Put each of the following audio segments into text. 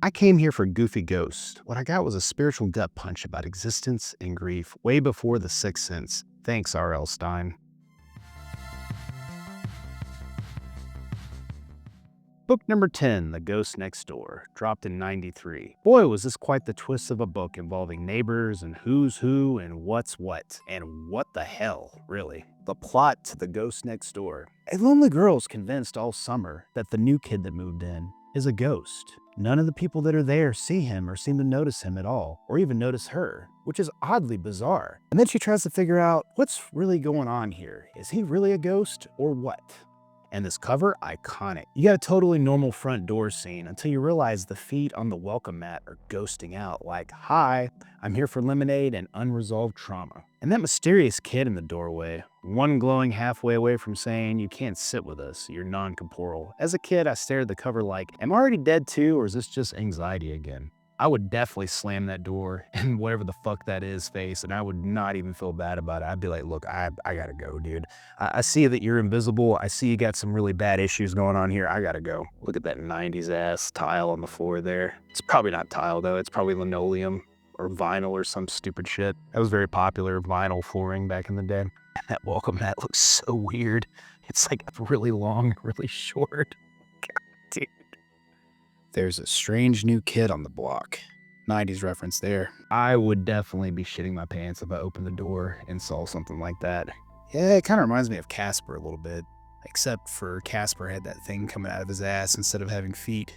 I came here for Goofy Ghost. What I got was a spiritual gut punch about existence and grief way before The Sixth Sense. Thanks, R.L. Stine. Book number 10, The Ghost Next Door, dropped in '93. Boy, was this quite the twist of a book involving neighbors and who's who and what's what. And what the hell, really. The plot to The Ghost Next Door. A lonely girl's convinced all summer that the new kid that moved in is a ghost. None of the people that are there see him or seem to notice him at all, or even notice her, which is oddly bizarre. And then she tries to figure out what's really going on here. Is he really a ghost or what? And this cover, iconic. You got a totally normal front door scene until you realize the feet on the welcome mat are ghosting out like, "Hi, I'm here for lemonade and unresolved trauma." And that mysterious kid in the doorway, one glowing halfway away from saying, "You can't sit with us, you're non-corporeal." As a kid, I stared at the cover like, am I already dead too, or is this just anxiety again? I would definitely slam that door and whatever the fuck that is face, and I would not even feel bad about it. I'd be like, look, I gotta go, dude. I see that you're invisible. I see you got some really bad issues going on here. I gotta go. Look at that 90s ass tile on the floor there. It's probably not tile though. It's probably linoleum or vinyl or some stupid shit. That was very popular, vinyl flooring back in the day. That welcome mat looks so weird. It's like really long, really short. God, dude. There's a strange new kid on the block. 90s reference there. I would definitely be shitting my pants if I opened the door and saw something like that. Yeah, it kind of reminds me of Casper a little bit. Except for Casper had that thing coming out of his ass instead of having feet.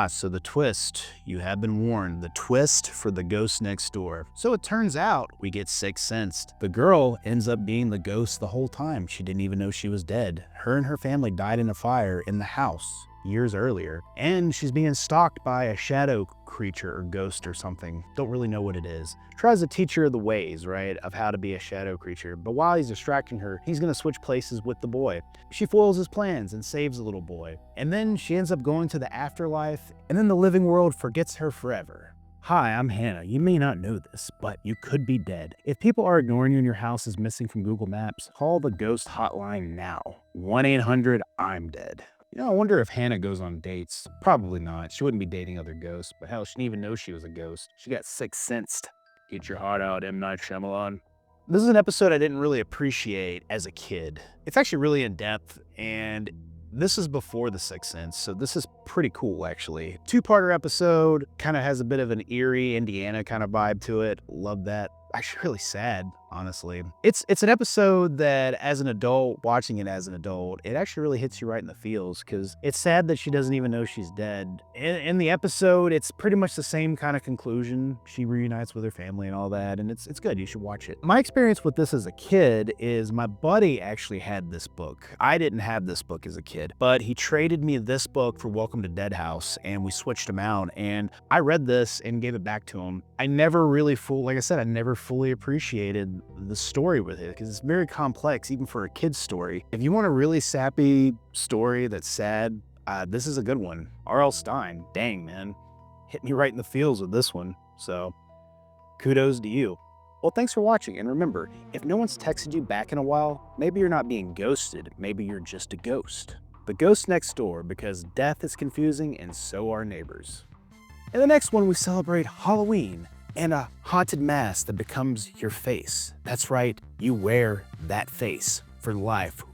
So the twist. You have been warned. The twist for The Ghost Next Door. So it turns out we get Sixth Sensed. The girl ends up being the ghost the whole time. She didn't even know she was dead. Her and her family died in a fire in the house years earlier, and she's being stalked by a shadow creature or ghost or something. Don't really know what it is. Tries to teach her the ways, right, of how to be a shadow creature, but while he's distracting her, he's gonna switch places with the boy. She foils his plans and saves the little boy, and then she ends up going to the afterlife, and then the living world forgets her forever. Hi, I'm Hannah. You may not know this, but you could be dead. If people are ignoring you and your house is missing from Google Maps, call the ghost hotline now. 1-800-I'm-dead. You know, I wonder if Hannah goes on dates. Probably not. She wouldn't be dating other ghosts, but hell, she didn't even know she was a ghost. She got Sixth Sensed. Get your heart out, M. Night Shyamalan. This is an episode I didn't really appreciate as a kid. It's actually really in depth, and this is before The Sixth Sense, so this is pretty cool, actually. Two-parter episode, kind of has a bit of an eerie Indiana kind of vibe to it. Love that. Actually really sad, honestly. It's an episode that, as an adult, watching it as an adult, it actually really hits you right in the feels, because it's sad that she doesn't even know she's dead. In the episode, it's pretty much the same kind of conclusion. She reunites with her family and all that, and it's good. You should watch it. My experience with this as a kid is my buddy actually had this book. I didn't have this book as a kid, but he traded me this book for Welcome to Dead House, and we switched them out, and I read this and gave it back to him. I never really like I said, I never fully appreciated the story with it because it's very complex, even for a kid's story. If you want a really sappy story that's sad, this is a good one. R.L. Stine, dang man, hit me right in the feels with this one. So kudos to you. Well, thanks for watching, and remember, if no one's texted you back in a while, maybe you're not being ghosted, maybe you're just a ghost. The ghost next door, because death is confusing and so are neighbors. In the next one, we celebrate Halloween and a haunted mask that becomes your face. That's right, you wear that face for life.